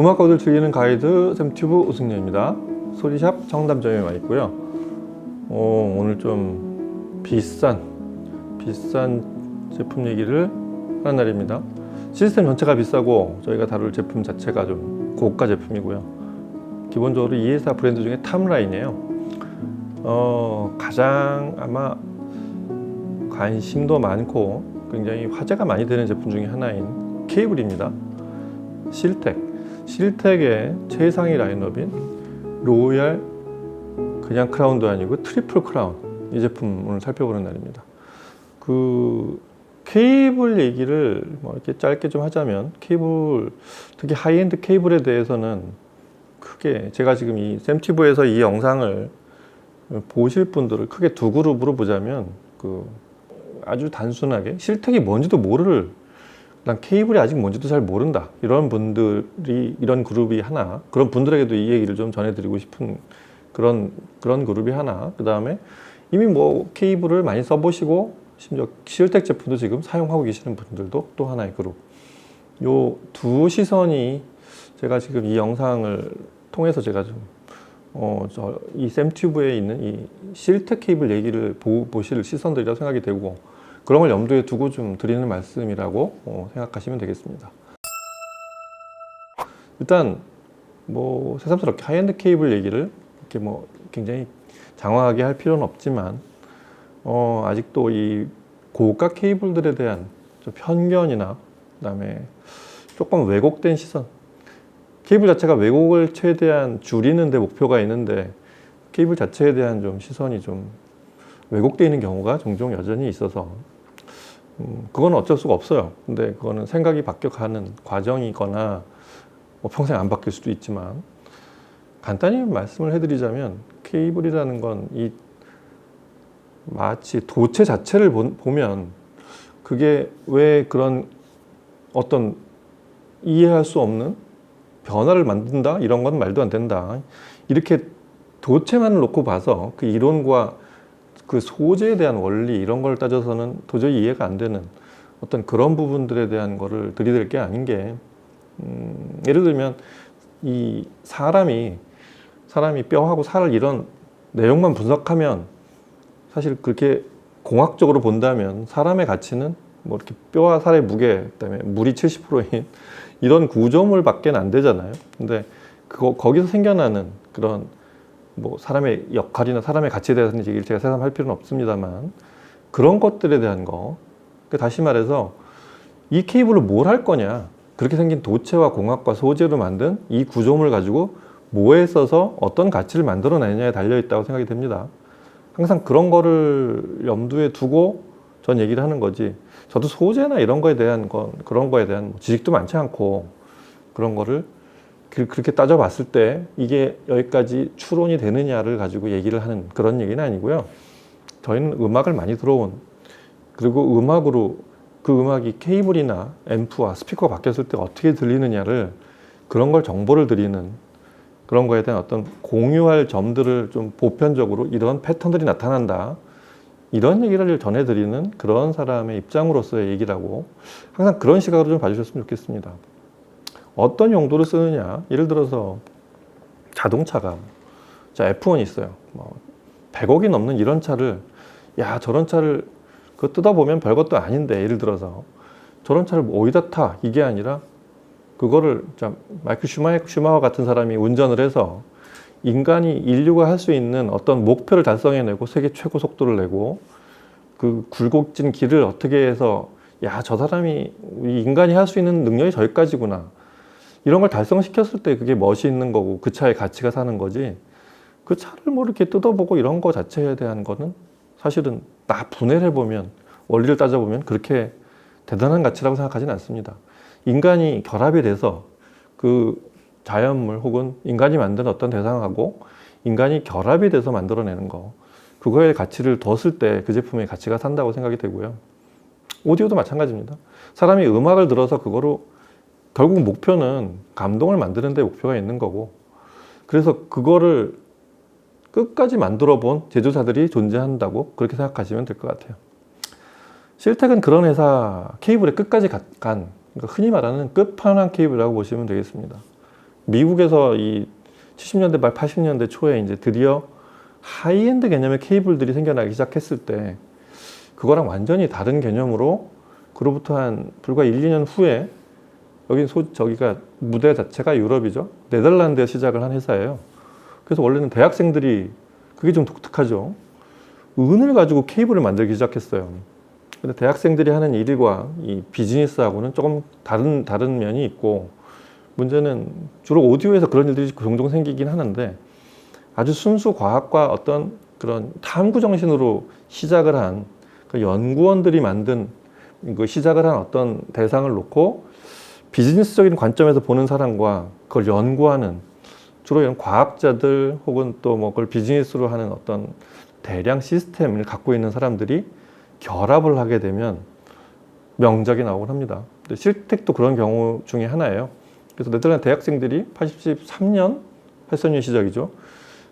음악곡을 즐기는 가이드 샘튜브 우승렬입니다. 소리샵 청담점에 와 있고요. 오늘 좀 비싼 제품 얘기를 하는 날입니다. 시스템 전체가 비싸고 저희가 다룰 제품 자체가 좀 고가 제품이고요. 기본적으로 이 회사 브랜드 중에 탑라인이에요. 가장 아마 관심도 많고 굉장히 화제가 많이 되는 제품 중에 하나인 케이블입니다. 실텍의 최상위 라인업인 로얄 그냥 크라운도 아니고 트리플 크라운, 이 제품 오늘 살펴보는 날입니다. 그 케이블 얘기를 이렇게 짧게 좀 하자면, 케이블, 특히 하이엔드 케이블에 대해서는 크게 제가 지금 이 샘튜브에서 이 영상을 보실 분들을 크게 두 그룹으로 보자면, 아주 단순하게 실텍이 뭔지도 모를, 난 케이블이 아직 뭔지도 잘 모른다, 이런 분들이, 이런 그룹이 하나, 그런 분들에게도 이 얘기를 좀 전해드리고 싶은 그런 그룹이 하나, 그 다음에 이미 케이블을 많이 써보시고 심지어 실텍 제품도 지금 사용하고 계시는 분들도 또 하나의 그룹. 요 두 시선이 제가 지금 이 영상을 통해서 제가 좀 이 샘튜브에 있는 이 실텍 케이블 얘기를 보실 시선들이라고 생각이 되고, 그런 걸 염두에 두고 좀 드리는 말씀이라고 생각하시면 되겠습니다. 일단 새삼스럽게 하이엔드 케이블 얘기를 이렇게 굉장히 장황하게 할 필요는 없지만, 아직도 이 고가 케이블들에 대한 좀 편견이나, 그다음에 조금 왜곡된 시선, 케이블 자체가 왜곡을 최대한 줄이는 데 목표가 있는데 케이블 자체에 대한 좀 시선이 좀 왜곡되어 있는 경우가 종종 여전히 있어서, 그건 어쩔 수가 없어요. 근데 그거는 생각이 바뀌어가는 과정이거나 평생 안 바뀔 수도 있지만, 간단히 말씀을 해드리자면, 케이블이라는 건 마치 도체 자체를 보면 그게 왜 그런 어떤 이해할 수 없는 변화를 만든다? 이런 건 말도 안 된다. 이렇게 도체만을 놓고 봐서 그 이론과 그 소재에 대한 원리, 이런 걸 따져서는 도저히 이해가 안 되는 어떤 그런 부분들에 대한 거를 들이댈 게 아닌 게, 예를 들면 이 사람이 뼈하고 살, 이런 내용만 분석하면, 사실 그렇게 공학적으로 본다면 사람의 가치는 이렇게 뼈와 살의 무게, 그다음에 물이 70%인 이런 구조물밖에 안 되잖아요. 근데 거기서 생겨나는 그런 사람의 역할이나 사람의 가치에 대해서는 얘기를 제가 새삼 할 필요는 없습니다만, 그런 것들에 대한 거, 다시 말해서 이 케이블을 뭘 할 거냐, 그렇게 생긴 도체와 공학과 소재로 만든 이 구조물 가지고 뭐에 써서 어떤 가치를 만들어내느냐에 달려있다고 생각이 됩니다. 항상 그런 거를 염두에 두고 전 얘기를 하는 거지, 저도 소재나 이런 거에 대한 그런 거에 대한 지식도 많지 않고, 그런 거를 그렇게 따져봤을 때 이게 여기까지 추론이 되느냐를 가지고 얘기를 하는 그런 얘기는 아니고요. 저희는 음악을 많이 들어온, 그리고 그 음악이 케이블이나 앰프와 스피커가 바뀌었을 때 어떻게 들리느냐를, 그런 걸 정보를 드리는, 그런 거에 대한 어떤 공유할 점들을 좀 보편적으로 이런 패턴들이 나타난다, 이런 얘기를 전해드리는 그런 사람의 입장으로서의 얘기라고, 항상 그런 시각으로 좀 봐주셨으면 좋겠습니다. 어떤 용도로 쓰느냐, 예를 들어서 자동차가, F1이 있어요. 100억이 넘는 이런 차를, 저런 차를 뜯어보면 별것도 아닌데, 예를 들어서 저런 차를 어디다 타, 이게 아니라 그거를 마이클 슈마허 같은 사람이 운전을 해서 인류가 할 수 있는 어떤 목표를 달성해내고 세계 최고 속도를 내고, 그 굴곡진 길을 어떻게 해서 저 사람이, 인간이 할 수 있는 능력이 저기까지구나, 이런 걸 달성시켰을 때 그게 멋이 있는 거고 그 차의 가치가 사는 거지, 그 차를 이렇게 뜯어보고 이런 거 자체에 대한 거는 사실은 분해를 해보면, 원리를 따져보면 그렇게 대단한 가치라고 생각하지는 않습니다. 인간이 결합이 돼서 그 자연물 혹은 인간이 만든 어떤 대상하고 인간이 결합이 돼서 만들어내는 거, 그거에 가치를 뒀을 때 그 제품의 가치가 산다고 생각이 되고요. 오디오도 마찬가지입니다. 사람이 음악을 들어서 그거로 결국 목표는 감동을 만드는 데 목표가 있는 거고, 그래서 그거를 끝까지 만들어 본 제조사들이 존재한다고 그렇게 생각하시면 될 것 같아요. 실텍은 그런 회사, 케이블의 끝까지 간, 그러니까 흔히 말하는 끝판왕 케이블이라고 보시면 되겠습니다. 미국에서 이 70년대 말 80년대 초에 이제 드디어 하이엔드 개념의 케이블들이 생겨나기 시작했을 때 그거랑 완전히 다른 개념으로 그로부터 한 불과 1, 2년 후에 저기가 무대 자체가 유럽이죠. 네덜란드에 시작을 한 회사예요. 그래서 원래는 대학생들이 그게 좀 독특하죠. 은을 가지고 케이블을 만들기 시작했어요. 근데 대학생들이 하는 일과 이 비즈니스하고는 조금 다른 면이 있고 문제는 주로 오디오에서 그런 일들이 종종 생기긴 하는데 아주 순수 과학과 어떤 그런 탐구 정신으로 시작을 한 그 연구원들이 만든 그 시작을 한 어떤 대상을 놓고 비즈니스적인 관점에서 보는 사람과 그걸 연구하는 주로 이런 과학자들 혹은 또 뭐 그걸 비즈니스로 하는 어떤 대량 시스템을 갖고 있는 사람들이 결합을 하게 되면 명작이 나오곤 합니다. 근데 실텍도 그런 경우 중에 하나예요. 그래서 네덜란드 대학생들이 83년, 83년 시작이죠.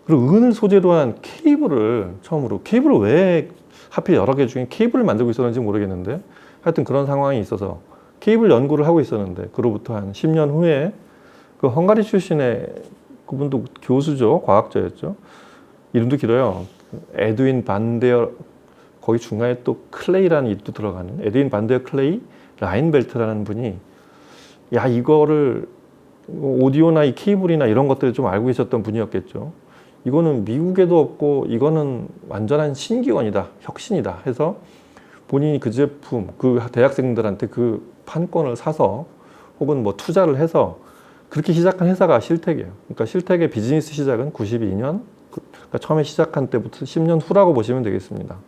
그리고 은을 소재로 한 케이블을 처음으로, 케이블을 왜 하필 여러 개 중에 케이블을 만들고 있었는지 모르겠는데 하여튼 그런 상황이 있어서 케이블 연구를 하고 있었는데 그로부터 한 10년 후에 그 헝가리 출신의 그분도 교수죠. 과학자였죠. 이름도 길어요. 에드윈 반데어, 거기 중간에 또 클레이라는 이름도 들어가는 에드윈 반데어 클레이 라인벨트라는 분이 야 이거를 오디오나 이 케이블이나 이런 것들을 좀 알고 있었던 분이었겠죠. 이거는 미국에도 없고 이거는 완전한 신기원이다, 혁신이다 해서 본인이 그 제품, 그 대학생들한테 그 판권을 사서 혹은 뭐 투자를 해서 그렇게 시작한 회사가 실텍이에요. 그러니까 실텍의 비즈니스 시작은 92년, 그러니까 처음에 시작한 때부터 10년 후라고 보시면 되겠습니다.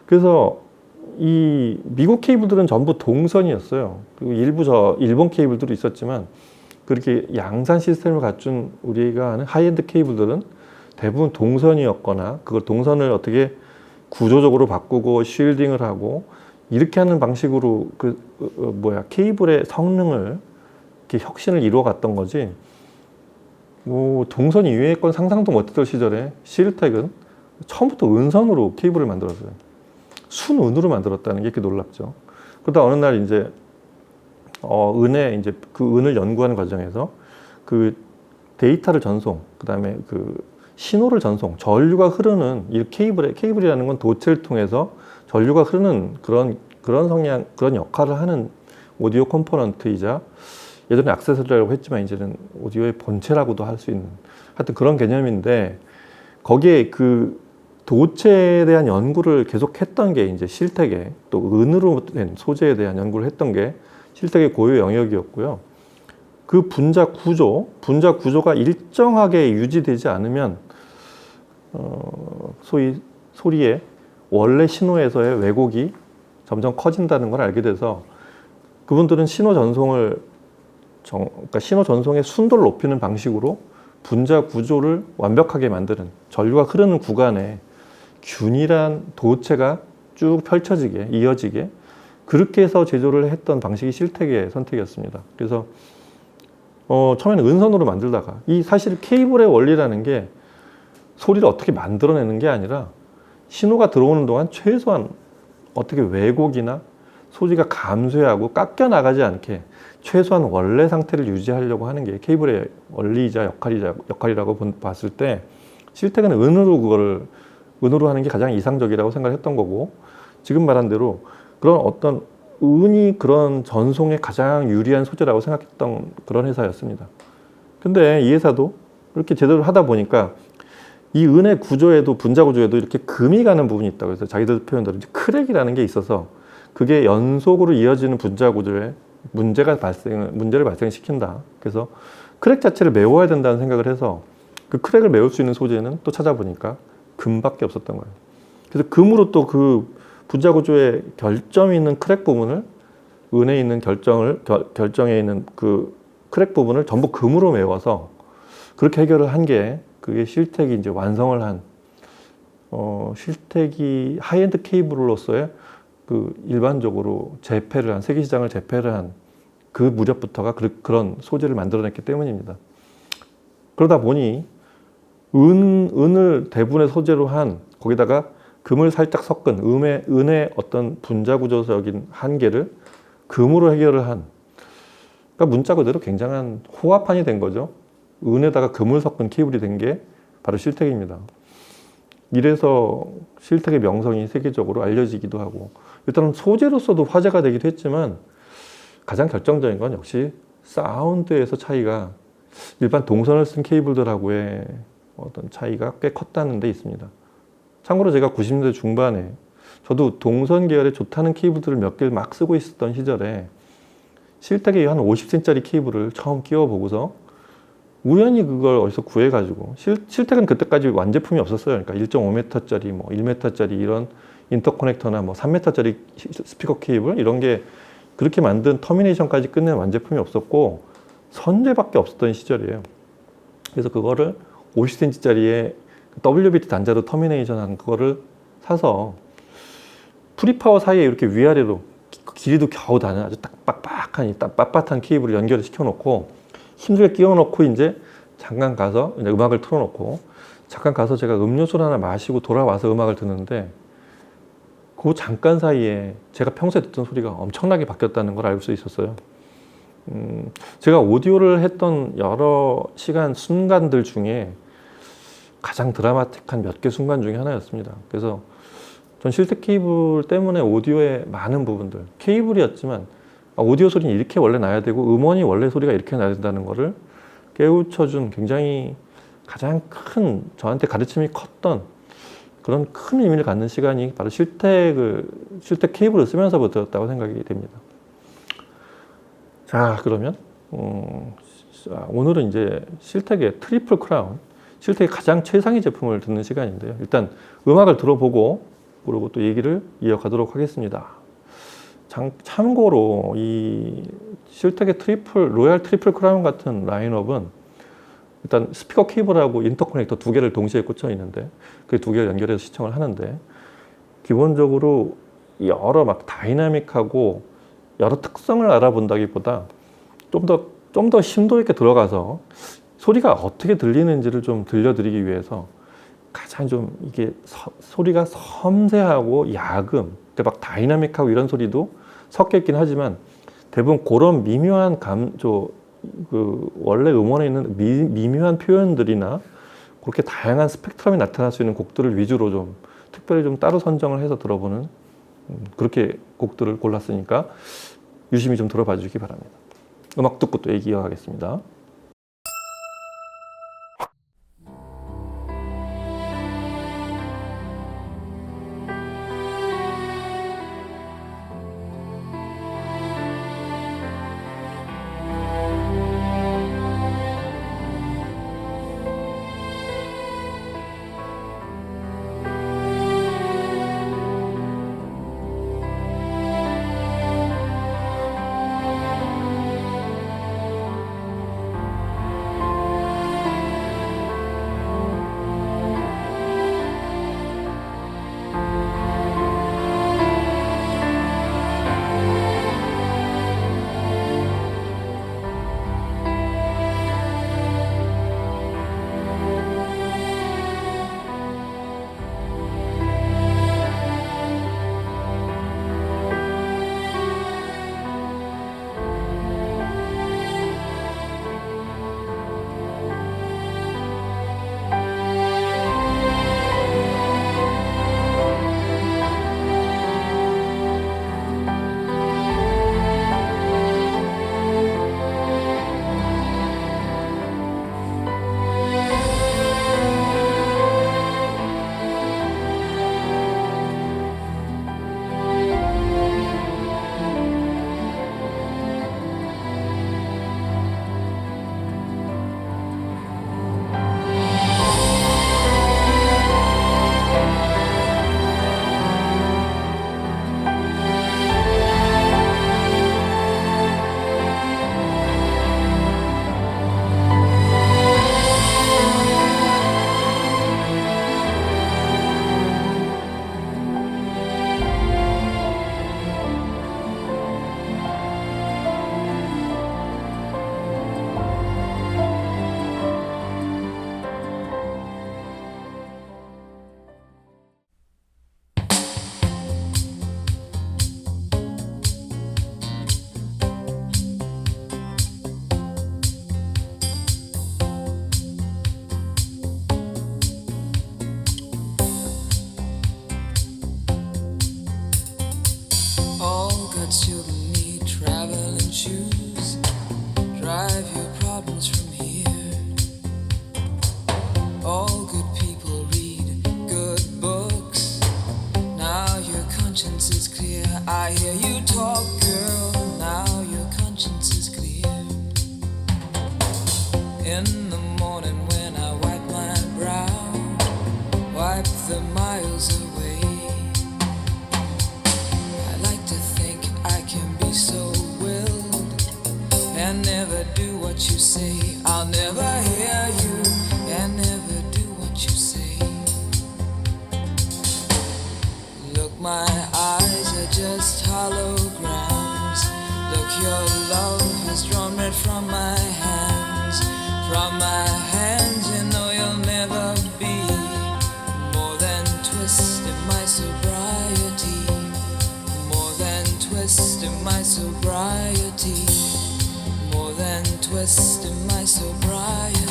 그래서 이 미국 케이블들은 전부 동선이었어요. 그리고 일부 일본 케이블들도 있었지만 그렇게 양산 시스템을 갖춘 우리가 아는 하이엔드 케이블들은 대부분 동선이었거나 그걸 동선을 어떻게 구조적으로 바꾸고 쉴딩을 하고 이렇게 하는 방식으로 케이블의 성능을 이렇게 혁신을 이루어갔던 거지. 뭐 동선 이외의 건 상상도 못했던 시절에 실텍은 처음부터 은선으로 케이블을 만들었어요. 순은으로 만들었다는 게 이렇게 놀랍죠. 그러다 어느 날 이제 이제 그 은을 연구하는 과정에서 그 데이터를 전송, 그다음에 그 신호를 전송, 전류가 흐르는 이 케이블이라는 건 도체를 통해서 전류가 흐르는 그런 성향, 그런 역할을 하는 오디오 컴포넌트이자 예전에 액세서리라고 했지만 이제는 오디오의 본체라고도 할 수 있는 하여튼 그런 개념인데 거기에 그 도체에 대한 연구를 계속 했던 게 이제 실텍의 또 은으로 된 소재에 대한 연구를 했던 게 실텍의 고유 영역이었고요. 그 분자 구조가 일정하게 유지되지 않으면 소위 소리의 원래 신호에서의 왜곡이 점점 커진다는 걸 알게 돼서 그분들은 신호 전송의 순도를 높이는 방식으로 분자 구조를 완벽하게 만드는 전류가 흐르는 구간에 균일한 도체가 쭉 펼쳐지게 이어지게 그렇게 해서 제조를 했던 방식이 실텍의 선택이었습니다. 그래서 처음에는 은선으로 만들다가 이 사실 케이블의 원리라는 게 소리를 어떻게 만들어내는 게 아니라 신호가 들어오는 동안 최소한 어떻게 왜곡이나 소리가 감소하고 깎여 나가지 않게 최소한 원래 상태를 유지하려고 하는 게 케이블의 원리이자 역할이라고 봤을 때 실텍은 은으로 하는 게 가장 이상적이라고 생각했던 거고 지금 말한 대로 그런 어떤 은이 그런 전송에 가장 유리한 소재라고 생각했던 그런 회사였습니다. 근데 이 회사도 이렇게 제대로 하다 보니까 이 은의 구조에도 분자 구조에도 이렇게 금이 가는 부분이 있다고 해서 자기들 표현대로 크랙이라는 게 있어서 그게 연속으로 이어지는 분자 구조에 문제를 발생시킨다. 그래서 크랙 자체를 메워야 된다는 생각을 해서 그 크랙을 메울 수 있는 소재는 또 찾아보니까 금밖에 없었던 거예요. 그래서 금으로 또 그 분자 구조에 결점이 있는 크랙 부분을 은에 있는 결정에 있는 그 크랙 부분을 전부 금으로 메워서 그렇게 해결을 한 게 그게 실텍이 이제 완성을 한 실텍이 하이엔드 케이블로서의 그 일반적으로 세계 시장을 재패를 한 그 무렵부터가 그런 소재를 만들어냈기 때문입니다. 그러다 보니 은을 대부분의 소재로 한 거기다가 금을 살짝 섞은 은의 어떤 분자 구조적인 한계를 금으로 해결을 한 그러니까 문자 그대로 굉장한 호화판이 된 거죠. 은에다가 금을 섞은 케이블이 된 게 바로 실텍입니다. 이래서 실텍의 명성이 세계적으로 알려지기도 하고, 일단은 소재로서도 화제가 되기도 했지만 가장 결정적인 건 역시 사운드에서 차이가 일반 동선을 쓴 케이블들하고의 어떤 차이가 꽤 컸다는 데 있습니다. 참고로 제가 90년대 중반에 저도 동선 계열에 좋다는 케이블들을 몇 개를 막 쓰고 있었던 시절에 실텍의 한 50cm짜리 케이블을 처음 끼워보고서 우연히 그걸 어디서 구해가지고, 실텍은 그때까지 완제품이 없었어요. 그러니까 1.5m짜리, 뭐 1m짜리 이런 인터커넥터나 뭐 3m짜리 스피커 케이블 이런 게 그렇게 만든 터미네이션까지 끝낸 완제품이 없었고 선제밖에 없었던 시절이에요. 그래서 그거를 50cm짜리의 WBT 단자로 터미네이션 한 그거를 사서 프리파워 사이에 이렇게 위아래로 길이도 겨우 닿는 아주 딱 빡빡한 빳빳한 케이블을 연결을 시켜놓고 힘들게 끼워놓고 이제 잠깐 가서 이제 음악을 틀어놓고 잠깐 가서 제가 음료수를 하나 마시고 돌아와서 음악을 듣는데 그 잠깐 사이에 제가 평소에 듣던 소리가 엄청나게 바뀌었다는 걸 알 수 있었어요. 제가 오디오를 했던 여러 시간 순간들 중에 가장 드라마틱한 몇 개 순간 중에 하나였습니다. 그래서 전 실텍 케이블 때문에 오디오의 많은 부분들, 케이블이었지만 오디오 소리는 이렇게 원래 나야 되고 음원이 원래 소리가 이렇게 나야 된다는 거를 깨우쳐준 굉장히 가장 큰 저한테 가르침이 컸던 그런 큰 의미를 갖는 시간이 바로 실텍 케이블을 쓰면서부터였다고 생각이 됩니다. 자, 그러면 오늘은 이제 실텍의 트리플 크라운, 실텍의 가장 최상위 제품을 듣는 시간인데요. 일단 음악을 들어보고 그리고 또 얘기를 이어가도록 하겠습니다. 참고로 이 실텍의 로얄 트리플 크라운 같은 라인업은 일단 스피커 케이블하고 인터커넥터 두 개를 동시에 꽂혀 있는데 그 두 개를 연결해서 시청을 하는데, 기본적으로 여러 막 다이나믹하고 여러 특성을 알아본다기보다 좀 더 심도 있게 들어가서 소리가 어떻게 들리는지를 좀 들려드리기 위해서 가장 좀 이게 소리가 섬세하고 야금, 막 다이나믹하고 이런 소리도 섞여 있긴 하지만 대부분 그런 미묘한 원래 음원에 있는 미묘한 표현들이나 그렇게 다양한 스펙트럼이 나타날 수 있는 곡들을 위주로 좀 특별히 좀 따로 선정을 해서 들어보는 그렇게 곡들을 골랐으니까 유심히 좀 들어봐 주시기 바랍니다. 음악 듣고 또 얘기 이어가겠습니다. In the morning when I wipe my brow, wipe the miles away. I like to think I can be so willed and never do what you say. I'll never hear you and never do what you say. Look, my eyes are just holograms. Look, your love has drawn red from my hands. From my hands, you know you'll never be more than twist in my sobriety. More than twist in my sobriety. More than twist in my sobriety.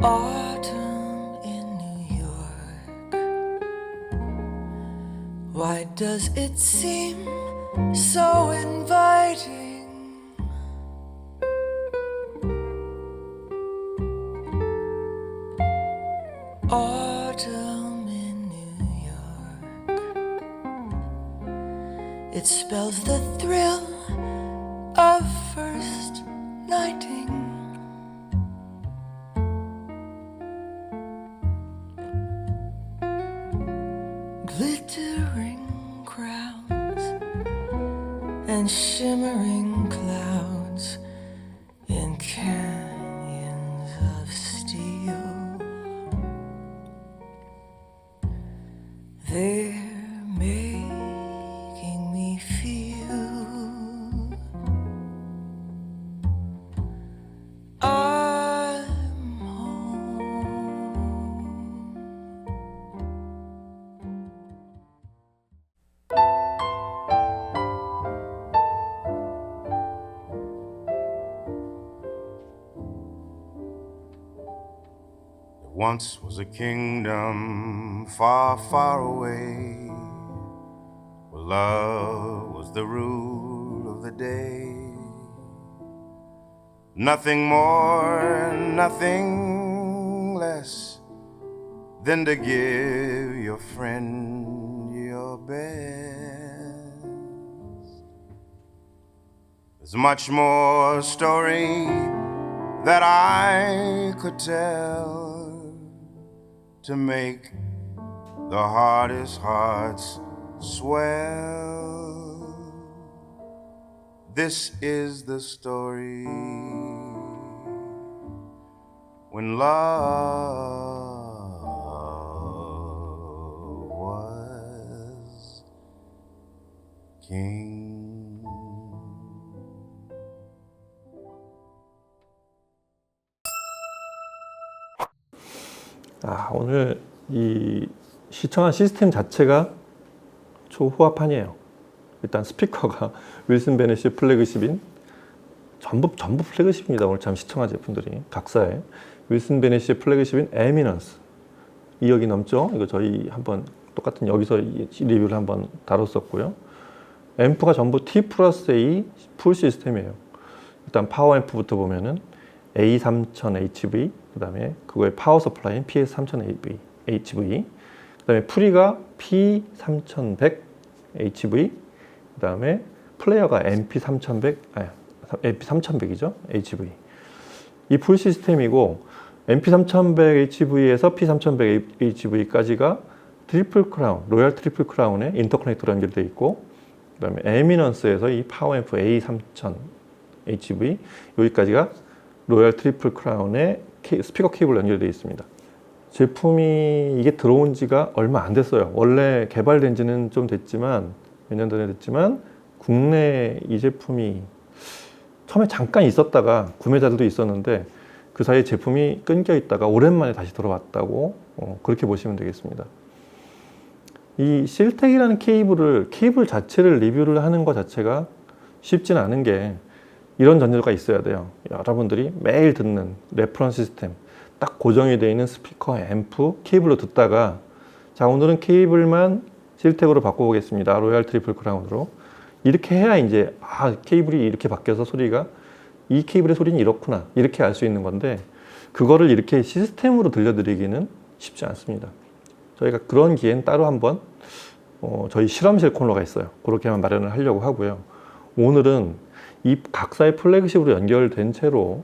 Autumn in New York, why does it seem so inviting? Autumn in New York, it spells the thrill of first nighting. Glittering crowds and shimmering clouds in canyons of steel. They're made once was a kingdom far, far away, where love was the rule of the day. Nothing more, nothing less than to give your friend your best. There's much more story that I could tell to make the hardest hearts swell. This is the story when love was king. 오늘 이 시청한 시스템 자체가 초호화판이에요. 일단 스피커가 윌슨 베넷이 플래그십인 전부 플래그십입니다. 오늘 참 시청한 제품들이 각사의 윌슨 베넷이 플래그십인 에미넌스 2억이 넘죠. 이거 저희 한번 똑같은 여기서 리뷰를 한번 다뤘었고요. 앰프가 전부 T+A 풀 시스템이에요. 일단 파워 앰프부터 보면은 A3000HV, 그 다음에 그거의 파워 서플라이인 PS3000HV, 그 다음에 프리가 P3100HV, 그 다음에 플레이어가 MP3100이죠, HV. 이 풀 시스템이고, MP3100HV에서 P3100HV까지가 트리플 크라운, 로얄 트리플 크라운에 인터커넥터로 연결되어 있고, 그 다음에 에미넌스에서 이 파워 앰프 A3000HV, 여기까지가 로얄 트리플 크라운에 스피커 케이블 연결되어 있습니다. 제품이 이게 들어온 지가 얼마 안 됐어요. 원래 개발된 지는 좀 됐지만 몇 년 전에 됐지만 국내에 이 제품이 처음에 잠깐 있었다가 구매자들도 있었는데 그 사이에 제품이 끊겨 있다가 오랜만에 다시 들어왔다고 그렇게 보시면 되겠습니다. 이 실텍이라는 케이블 자체를 리뷰를 하는 것 자체가 쉽지는 않은 게 이런 전제가 있어야 돼요. 여러분들이 매일 듣는 레퍼런스 시스템, 딱 고정이 되어 있는 스피커, 앰프, 케이블로 듣다가 자, 오늘은 케이블만 실텍으로 바꿔보겠습니다. 로얄 트리플 크라운으로. 이렇게 해야 이제 케이블이 이렇게 바뀌어서 소리가 이 케이블의 소리는 이렇구나 이렇게 알 수 있는 건데 그거를 이렇게 시스템으로 들려드리기는 쉽지 않습니다. 저희가 그런 기회는 따로 한번 저희 실험실 코너가 있어요. 그렇게만 마련을 하려고 하고요. 오늘은 이 각사의 플래그십으로 연결된 채로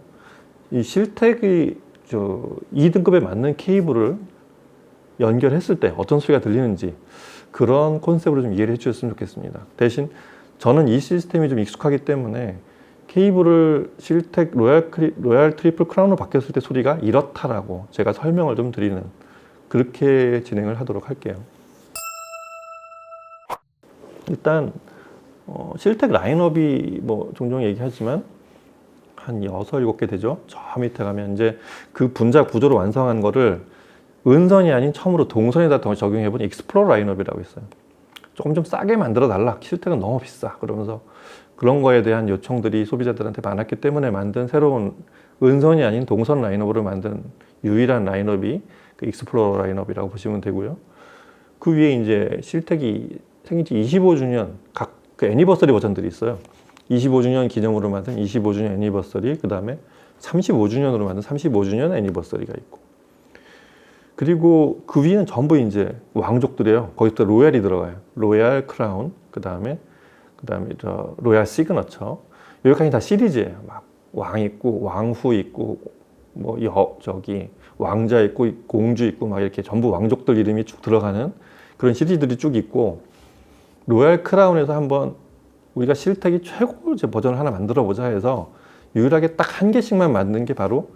이 실텍의 2등급에 맞는 케이블을 연결했을 때 어떤 소리가 들리는지 그런 컨셉으로 좀 이해를 해주셨으면 좋겠습니다. 대신 저는 이 시스템이 좀 익숙하기 때문에 케이블을 실텍 로얄 트리플 크라운으로 바뀌었을 때 소리가 이렇다라고 제가 설명을 좀 드리는 그렇게 진행을 하도록 할게요. 일단 실텍 라인업이 뭐 종종 얘기하지만 한 6, 7개 되죠. 저 밑에 가면 이제 그 분자 구조를 완성한 거를 은선이 아닌 처음으로 동선에다 적용해본 익스플로러 라인업이라고 있어요. 조금 좀 싸게 만들어 달라. 실텍은 너무 비싸. 그러면서 그런 거에 대한 요청들이 소비자들한테 많았기 때문에 만든 새로운 은선이 아닌 동선 라인업으로 만든 유일한 라인업이 그 익스플로러 라인업이라고 보시면 되고요. 그 위에 이제 실텍이 생긴 지 25주년 각 그 애니버서리 버전들이 있어요. 25주년 기념으로 만든 25주년 애니버서리, 그 다음에 35주년으로 만든 35주년 애니버서리가 있고, 그리고 그 위에는 전부 이제 왕족들이에요. 거기서 로얄이 들어가요. 로얄 크라운, 그 다음에 저 로얄 시그너처. 여기까지 다 시리즈예요. 막 왕 있고 왕후 있고 뭐 왕자 있고 공주 있고 막 이렇게 전부 왕족들 이름이 쭉 들어가는 그런 시리즈들이 쭉 있고, 로얄 크라운에서 한번 우리가 실텍이 최고 버전을 하나 만들어 보자 해서 유일하게 딱 한 개씩만 만든 게 바로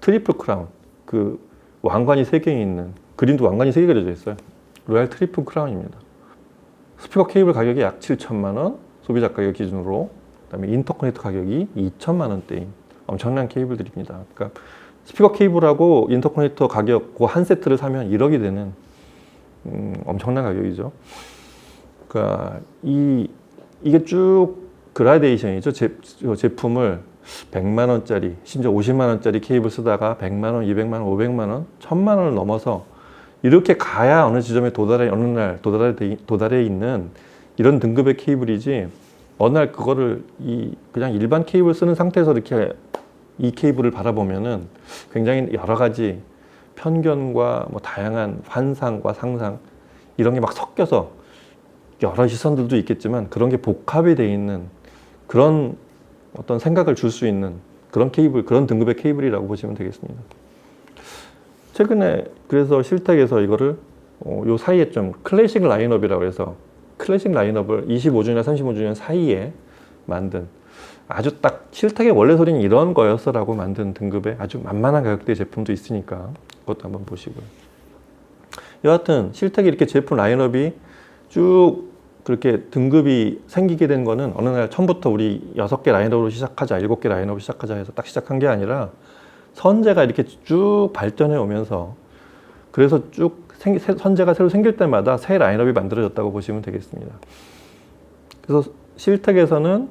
트리플 크라운, 그 왕관이 3개 있는, 그림도 왕관이 3개 그려져 있어요. 로얄 트리플 크라운입니다. 스피커 케이블 가격이 약 7천만 원, 소비자 가격 기준으로. 그다음에 인터커넥터 가격이 2천만 원대인 엄청난 케이블들입니다. 그러니까 스피커 케이블하고 인터커넥터 가격 그 한 세트를 사면 1억이 되는 엄청난 가격이죠. 그러니까 이게 쭉 그라데이션이죠. 제품을 100만 원짜리, 심지어 50만 원짜리 케이블 쓰다가 100만 원, 200만 원, 500만 원, 1000만 원을 넘어서 이렇게 가야 어느 지점에 어느 날 도달해 있는 이런 등급의 케이블이지, 어느 날 그거를 그냥 일반 케이블 쓰는 상태에서 이렇게 이 케이블을 바라보면은 굉장히 여러 가지 편견과 뭐 다양한 환상과 상상 이런 게 막 섞여서 여러 시선들도 있겠지만 그런 게 복합이 돼 있는 그런 어떤 생각을 줄 수 있는 그런 케이블, 그런 등급의 케이블이라고 보시면 되겠습니다. 최근에 그래서 실텍에서 이거를 요 사이에 좀 클래식 라인업이라고 해서 클래식 라인업을 25주년, 35주년 사이에 만든 아주 딱 실텍의 원래 소리는 이런 거였어라고 만든 등급의 아주 만만한 가격대 제품도 있으니까 그것도 한번 보시고요. 여하튼 실텍이 이렇게 제품 라인업이 쭉 그렇게 등급이 생기게 된 거는 어느 날 처음부터 우리 6개 라인업으로 시작하자, 7개 라인업으로 시작하자 해서 딱 시작한 게 아니라 선제가 이렇게 쭉 발전해 오면서 그래서 쭉 선제가 새로 생길 때마다 새 라인업이 만들어졌다고 보시면 되겠습니다. 그래서 실텍에서는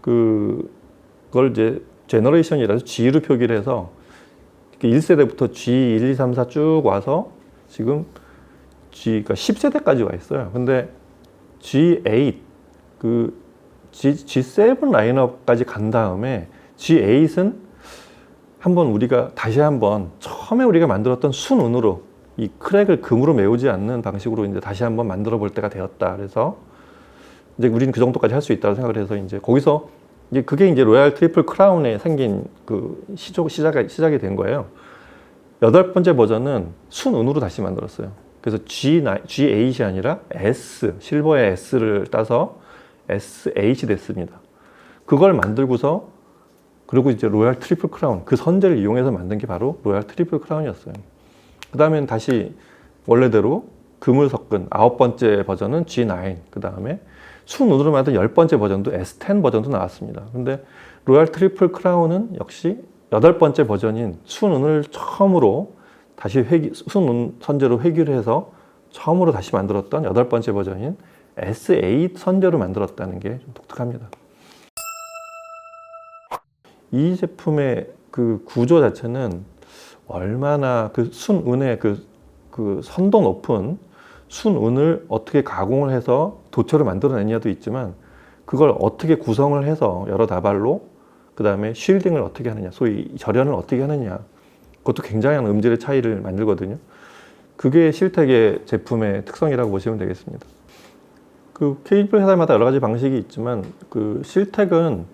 그걸 이제 제너레이션이라서 G로 표기를 해서 1세대부터 G, 1, 2, 3, 4 쭉 와서 지금 그러니까 10세대까지 와 있어요. 근데 G8, G7 라인업까지 간 다음에 G8은 우리가 다시 한번 처음에 우리가 만들었던 순운으로 이 크랙을 금으로 메우지 않는 방식으로 이제 다시 한번 만들어 볼 때가 되었다. 그래서 이제 우리는 그 정도까지 할 수 있다고 생각을 해서 이제 거기서 그게 이제 로얄 트리플 크라운에 생긴 시작이 된 거예요. 8번째 버전은 순운으로 다시 만들었어요. 그래서 G8이 아니라 S, 실버의 S를 따서 SH 됐습니다. 그걸 만들고서 그리고 이제 로얄 트리플 크라운, 그 선제를 이용해서 만든 게 바로 로얄 트리플 크라운이었어요. 그 다음엔 다시 원래대로 금을 섞은 9번째 버전은 G9, 그 다음에 순운으로 만든 10번째 버전도 S10 버전도 나왔습니다. 근데 로얄 트리플 크라운은 역시 8번째 버전인 순운을 처음으로 다시 순운 선제로 회귀를 해서 처음으로 다시 만들었던 8번째 버전인 S8 선제로 만들었다는 게 좀 독특합니다. 이 제품의 그 구조 자체는 얼마나 그 순운의 그 선도 높은 순운을 어떻게 가공을 해서 도체로 만들어내냐도 있지만 그걸 어떻게 구성을 해서 여러 다발로 그 다음에 쉴딩을 어떻게 하느냐, 소위 절연을 어떻게 하느냐, 그것도 굉장한 음질의 차이를 만들거든요. 그게 실텍의 제품의 특성이라고 보시면 되겠습니다. 그 케이블 회사마다 여러 가지 방식이 있지만 그 실텍은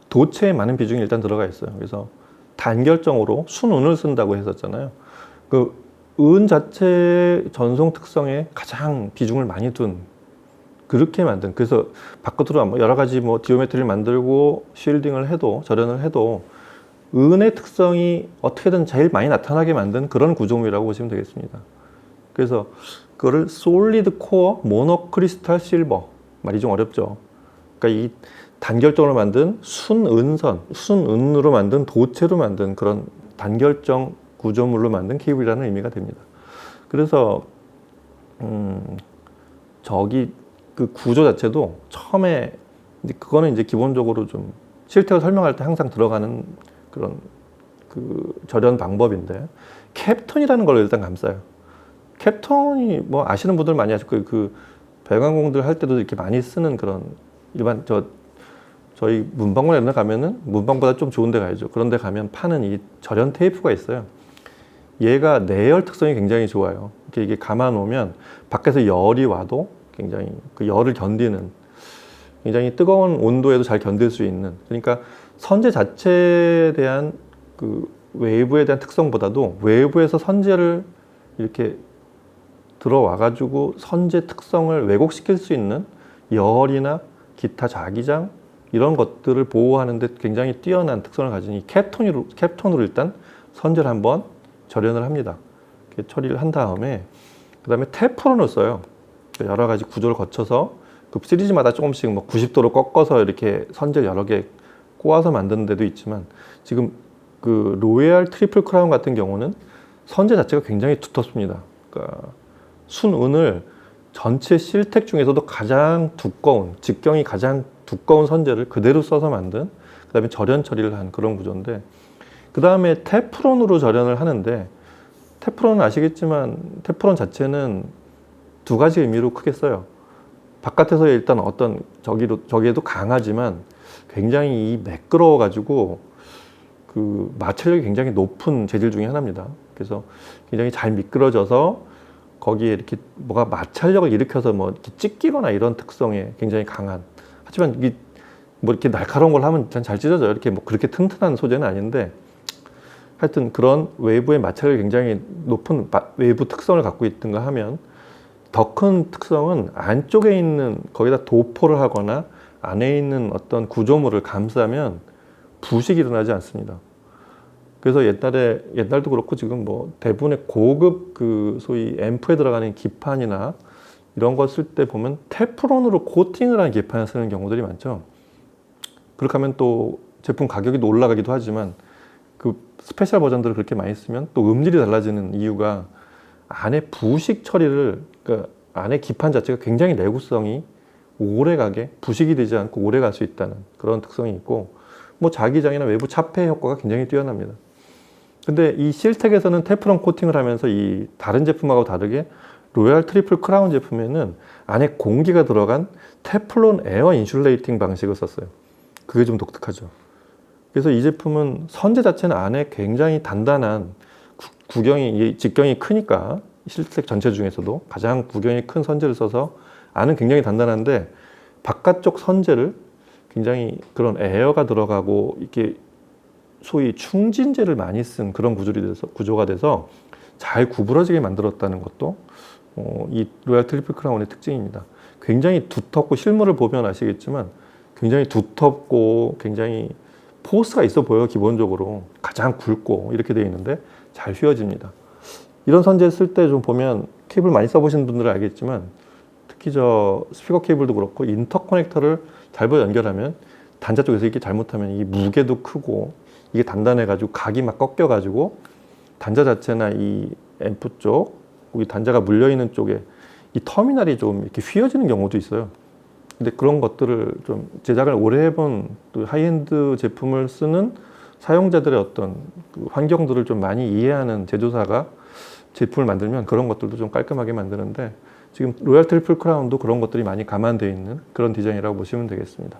도체에 많은 비중이 일단 들어가 있어요. 그래서 단결정으로 순운을 쓴다고 했었잖아요. 그 은 자체 전송 특성에 가장 비중을 많이 둔 그렇게 만든, 그래서 바깥으로 여러 가지 뭐 디오메트리를 만들고 쉴딩을 해도 절연을 해도 은의 특성이 어떻게든 제일 많이 나타나게 만든 그런 구조물이라고 보시면 되겠습니다. 그래서 그거를 솔리드 코어 모노크리스탈 실버, 말이 좀 어렵죠. 그러니까 이 단결정으로 만든 순은으로 만든 도체로 만든 그런 단결정 구조물로 만든 케이블이라는 의미가 됩니다. 그래서 그 구조 자체도 처음에 그거는 이제 기본적으로 좀 실텍을 설명할 때 항상 들어가는 그런 그 절연 방법인데, 캡톤이라는 걸 일단 감싸요. 캡톤이 뭐 아시는 분들 많이 아실 거예요. 그 배관공들 할 때도 이렇게 많이 쓰는 그런 일반 저희 문방구에 가면은 문방구보다 좀 좋은 데 가야죠. 그런 데 가면 파는 이 절연 테이프가 있어요. 얘가 내열 특성이 굉장히 좋아요. 이게 감아 놓으면 밖에서 열이 와도 굉장히 그 열을 견디는, 굉장히 뜨거운 온도에도 잘 견딜 수 있는, 그러니까 선제 자체에 대한 그 외부에 대한 특성보다도 외부에서 선제를 이렇게 들어와 가지고 선제 특성을 왜곡시킬 수 있는 열이나 기타 자기장 이런 것들을 보호하는 데 굉장히 뛰어난 특성을 가진 이 캡톤으로 일단 선제를 한번 절연을 합니다. 이렇게 처리를 한 다음에 그 다음에 테프론을 써요. 여러 가지 구조를 거쳐서 그 시리즈마다 조금씩 뭐 90도로 꺾어서 이렇게 선제를 여러 개 꼬아서 만드는 데도 있지만, 지금 그 로얄 트리플 크라운 같은 경우는 선제 자체가 굉장히 두텁습니다. 그러니까 순운을 전체 실텍 중에서도 가장 두꺼운, 직경이 가장 두꺼운 선제를 그대로 써서 만든 그다음에 절연 처리를 한 그런 구조인데, 그 다음에 테프론으로 절연을 하는데, 테프론은 아시겠지만 테프론 자체는 두 가지 의미로 크게 써요. 바깥에서 일단 어떤 저기에도 강하지만 굉장히 이 매끄러워 가지고 그 마찰력이 굉장히 높은 재질 중에 하나입니다. 그래서 굉장히 잘 미끄러져서 거기에 이렇게 뭐가 마찰력을 일으켜서 뭐 이렇게 찢기거나 이런 특성에 굉장히 강한, 하지만 이게 뭐 이렇게 날카로운 걸 하면 잘 찢어져요. 이렇게 뭐 그렇게 튼튼한 소재는 아닌데, 하여튼 그런 외부의 마찰력이 굉장히 높은 외부 특성을 갖고 있든가 하면, 더 큰 특성은 안쪽에 있는 거기다 도포를 하거나 안에 있는 어떤 구조물을 감싸면 부식이 일어나지 않습니다. 그래서 옛날도 그렇고 지금 뭐 대부분의 고급 그 소위 앰프에 들어가는 기판이나 이런 거 쓸 때 보면 테프론으로 코팅을 한 기판을 쓰는 경우들이 많죠. 그렇게 하면 또 제품 가격이 올라가기도 하지만, 그 스페셜 버전들을 그렇게 많이 쓰면 또 음질이 달라지는 이유가 안에 부식 처리를, 그러니까 안에 기판 자체가 굉장히 내구성이 오래가게 부식이 되지 않고 오래 갈 수 있다는 그런 특성이 있고, 뭐 자기장이나 외부 차폐 효과가 굉장히 뛰어납니다. 근데 이 실텍에서는 테프론 코팅을 하면서 이 다른 제품하고 다르게 로얄 트리플 크라운 제품에는 안에 공기가 들어간 테플론 에어 인슐레이팅 방식을 썼어요. 그게 좀 독특하죠. 그래서 이 제품은 선재 자체는 안에 굉장히 단단한 직경이 크니까 실텍 전체 중에서도 가장 구경이 큰 선재를 써서 안은 굉장히 단단한데, 바깥쪽 선재를 굉장히 그런 에어가 들어가고 이렇게 소위 충진재를 많이 쓴 그런 구조가 돼서 잘 구부러지게 만들었다는 것도 이 로얄 트리플 크라운의 특징입니다. 굉장히 두텁고, 실물을 보면 아시겠지만 굉장히 두텁고 굉장히 포스가 있어 보여요. 기본적으로 가장 굵고 이렇게 되어 있는데 잘 휘어집니다. 이런 선재 쓸 때 좀 보면, 케이블 많이 써보신 분들은 알겠지만 특히 저 스피커 케이블도 그렇고 인터커넥터를 잘못 연결하면 단자 쪽에서 이렇게 잘못하면 이 무게도 크고 이게 단단해가지고 각이 막 꺾여가지고 단자 자체나 이 앰프 쪽, 여기 단자가 물려있는 쪽에 이 터미널이 좀 이렇게 휘어지는 경우도 있어요. 근데 그런 것들을 좀 제작을 오래 해본 또 하이엔드 제품을 쓰는 사용자들의 어떤 그 환경들을 좀 많이 이해하는 제조사가 제품을 만들면 그런 것들도 좀 깔끔하게 만드는데, 지금 로얄 트리플 크라운도 그런 것들이 많이 감안되어 있는 그런 디자인이라고 보시면 되겠습니다.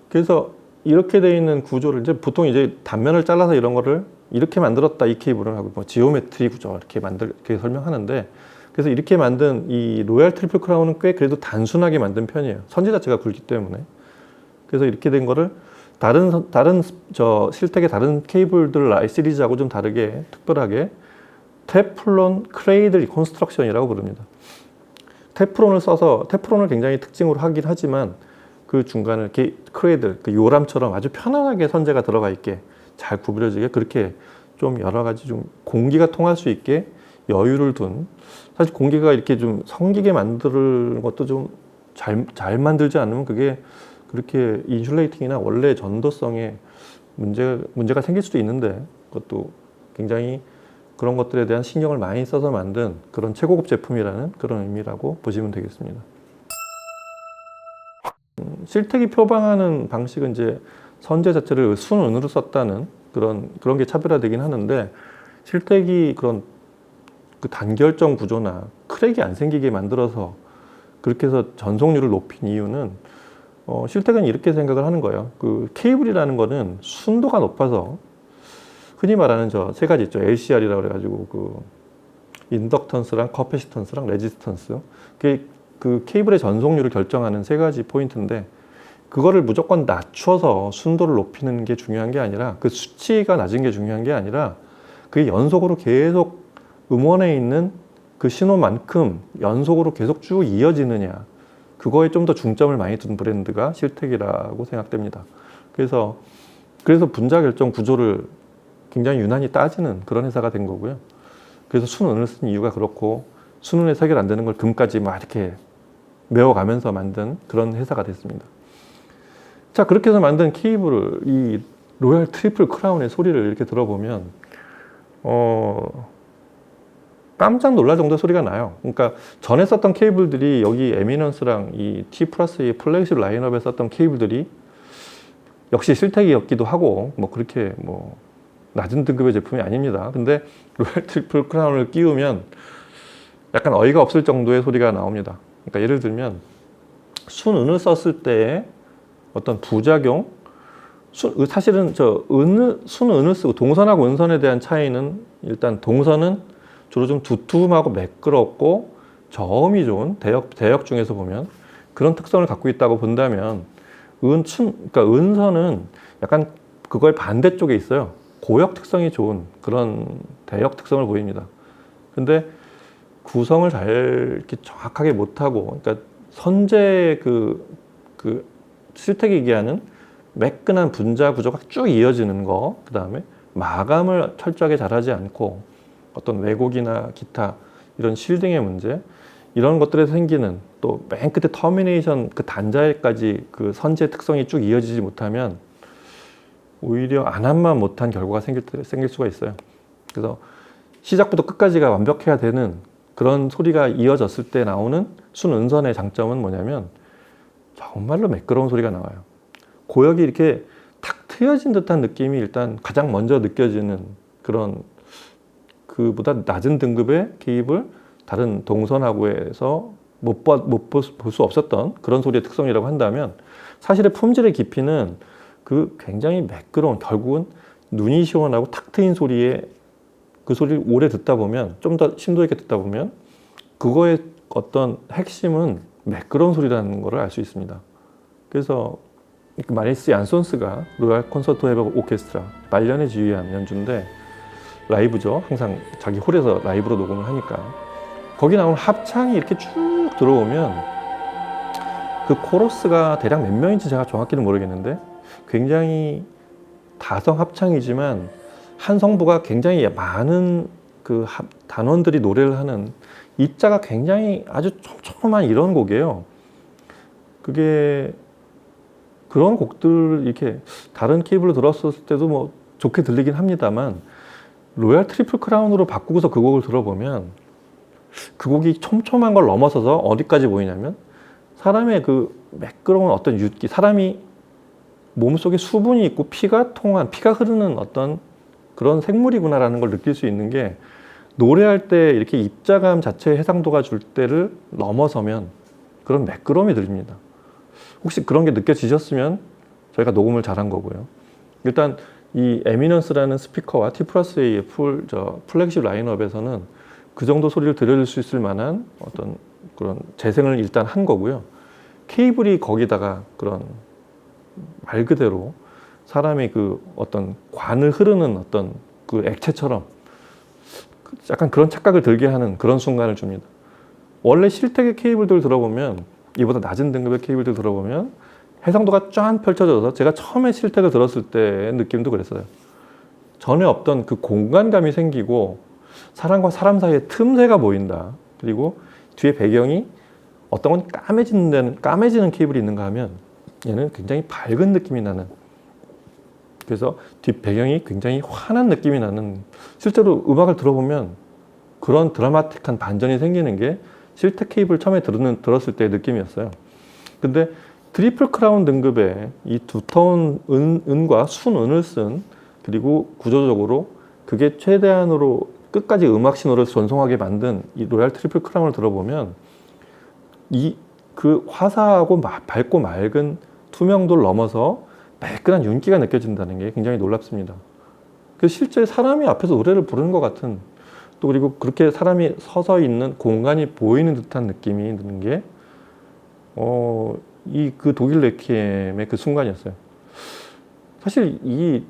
그래서 이렇게 되어 있는 구조를 이제 보통 이제 단면을 잘라서 이런 거를 이렇게 만들었다, 이 케이블을 하고 뭐 지오메트리 구조 이렇게 설명하는데, 그래서 이렇게 만든 이 로얄 트리플 크라운은 꽤 그래도 단순하게 만든 편이에요. 선재 자체가 굵기 때문에. 그래서 이렇게 된 거를 다른 저 실텍의 다른 케이블들 I 시리즈하고 좀 다르게 특별하게 테플론 크레이들 컨스트럭션이라고 부릅니다. 테프론을 굉장히 특징으로 하긴 하지만 그 중간을 이렇게 크레이들, 그 요람처럼 아주 편안하게 선재가 들어가 있게 잘 구부려지게 그렇게 좀 여러 가지 좀 공기가 통할 수 있게 여유를 둔, 사실 공기가 이렇게 좀 성기게 만드는 것도 좀 잘 만들지 않으면 그게 그렇게 인슐레이팅이나 원래 전도성에 문제가 생길 수도 있는데, 그것도 굉장히 그런 것들에 대한 신경을 많이 써서 만든 그런 최고급 제품이라는 그런 의미라고 보시면 되겠습니다. 실텍이 표방하는 방식은 이제 선재 자체를 순은으로 썼다는 그런 게 차별화되긴 하는데, 실텍이 그런 그 단결정 구조나 크랙이 안 생기게 만들어서 그렇게 해서 전속률을 높인 이유는 실텍은 이렇게 생각을 하는 거예요. 그 케이블이라는 거는 순도가 높아서 흔히 말하는 저 세 가지 있죠. LCR이라고 그래가지고 그 인덕턴스랑 커패시턴스랑 레지스턴스, 그게 그 케이블의 전속률을 결정하는 세 가지 포인트인데, 그거를 무조건 낮춰서 순도를 높이는 게 중요한 게 아니라, 그 수치가 낮은 게 중요한 게 아니라 그게 연속으로 계속 음원에 있는 그 신호만큼 연속으로 계속 쭉 이어지느냐, 그거에 좀 더 중점을 많이 둔 브랜드가 실텍이라고 생각됩니다. 그래서 분자 결정 구조를 굉장히 유난히 따지는 그런 회사가 된 거고요. 그래서 순은을 쓴 이유가 그렇고, 순은에서 해결 안 되는 걸 금까지 막 이렇게 메워가면서 만든 그런 회사가 됐습니다. 자, 그렇게 해서 만든 케이블을, 이 로얄 트리플 크라운의 소리를 이렇게 들어보면 깜짝 놀랄 정도의 소리가 나요. 그러니까 전에 썼던 케이블들이, 여기 에미넌스랑 이 T 플러스의 플래그십 라인업에 썼던 케이블들이 역시 실택이었기도 하고 뭐 그렇게 뭐 낮은 등급의 제품이 아닙니다. 근데 로얄 트리플 크라운을 끼우면 약간 어이가 없을 정도의 소리가 나옵니다. 그러니까 예를 들면 순은을 썼을 때의 어떤 부작용, 사실은 순은을 쓰고 동선하고 은선에 대한 차이는 일단 동선은 주로 좀 두툼하고 매끄럽고 저음이 좋은 대역 중에서 보면 그런 특성을 갖고 있다고 본다면 그러니까 은선은 약간 그거의 반대쪽에 있어요. 고역 특성이 좋은 그런 대역 특성을 보입니다. 근데 구성을 잘 이렇게 정확하게 못하고, 그러니까 선제 그 실택이 얘기하는 매끈한 분자 구조가 쭉 이어지는 거, 그 다음에 마감을 철저하게 잘하지 않고 어떤 왜곡이나 기타 이런 실딩의 문제, 이런 것들에서 생기는 또 맨 끝에 터미네이션 그 단자에까지 그 선제 특성이 쭉 이어지지 못하면 오히려 안함만 못한 결과가 생길 수가 있어요. 그래서 시작부터 끝까지가 완벽해야 되는 그런 소리가 이어졌을 때 나오는 순은선의 장점은 뭐냐면 정말로 매끄러운 소리가 나와요. 고역이 이렇게 탁 트여진 듯한 느낌이 일단 가장 먼저 느껴지는 그런, 그보다 낮은 등급의 케이블, 다른 동선하고에서 못 볼 수 없었던 그런 소리의 특성이라고 한다면, 사실의 품질의 깊이는 그 굉장히 매끄러운, 결국은 눈이 시원하고 탁 트인 소리에 그 소리를 오래 듣다 보면, 좀 더 심도 있게 듣다 보면 그거의 어떤 핵심은 매끄러운 소리라는 것을 알 수 있습니다. 그래서 마리스 얀손스가 로얄 콘서트 헤버 오케스트라 말년에 지휘한 연주인데, 라이브죠. 항상 자기 홀에서 라이브로 녹음을 하니까 거기 나오는 합창이 이렇게 쭉 들어오면 그 코러스가 대략 몇 명인지 제가 정확히는 모르겠는데 굉장히 다성 합창이지만 한 성부가 굉장히 많은 그 단원들이 노래를 하는 입자가 굉장히 아주 촘촘한 이런 곡이에요. 그게 그런 곡들 이렇게 다른 케이블로 들었을 때도 뭐 좋게 들리긴 합니다만, 로얄 트리플 크라운으로 바꾸고서 그 곡을 들어보면 그 곡이 촘촘한 걸 넘어서서 어디까지 보이냐면 사람의 그 매끄러운 어떤 윤기, 사람이 몸속에 수분이 있고 피가 흐르는 어떤 그런 생물이구나라는 걸 느낄 수 있는 게, 노래할 때 이렇게 입자감 자체의 해상도가 줄 때를 넘어서면 그런 매끄러움이 들립니다. 혹시 그런 게 느껴지셨으면 저희가 녹음을 잘한 거고요. 일단 이 에미넌스라는 스피커와 T+A의 플래그십 라인업에서는 그 정도 소리를 들려줄 수 있을 만한 어떤 그런 재생을 일단 한 거고요. 케이블이 거기다가 그런 말 그대로 사람의 그 어떤 관을 흐르는 어떤 그 액체처럼 약간 그런 착각을 들게 하는 그런 순간을 줍니다. 원래 실택의 케이블들 들어보면, 이보다 낮은 등급의 케이블들 들어보면 해상도가 쫙 펼쳐져서, 제가 처음에 실택을 들었을 때의 느낌도 그랬어요. 전에 없던 그 공간감이 생기고 사람과 사람 사이에 틈새가 보인다. 그리고 뒤에 배경이 어떤 건 까매지는 케이블이 있는가 하면 얘는 굉장히 밝은 느낌이 나는, 그래서 뒷 배경이 굉장히 환한 느낌이 나는, 실제로 음악을 들어보면 그런 드라마틱한 반전이 생기는 게 실택 케이블 처음에 들었을 때의 느낌이었어요. 근데 트리플 크라운 등급의 이 두터운 은과 순은을 쓴, 그리고 구조적으로 그게 최대한으로 끝까지 음악 신호를 전송하게 만든 이 로얄 트리플 크라운을 들어보면 그 화사하고 밝고 맑은 투명도를 넘어서 매끈한 윤기가 느껴진다는 게 굉장히 놀랍습니다. 그래서 실제 사람이 앞에서 노래를 부르는 것 같은, 또 그리고 그렇게 사람이 서서 있는 공간이 보이는 듯한 느낌이 드는 게 그 독일 레퀴엠의 그 순간이었어요. 사실 이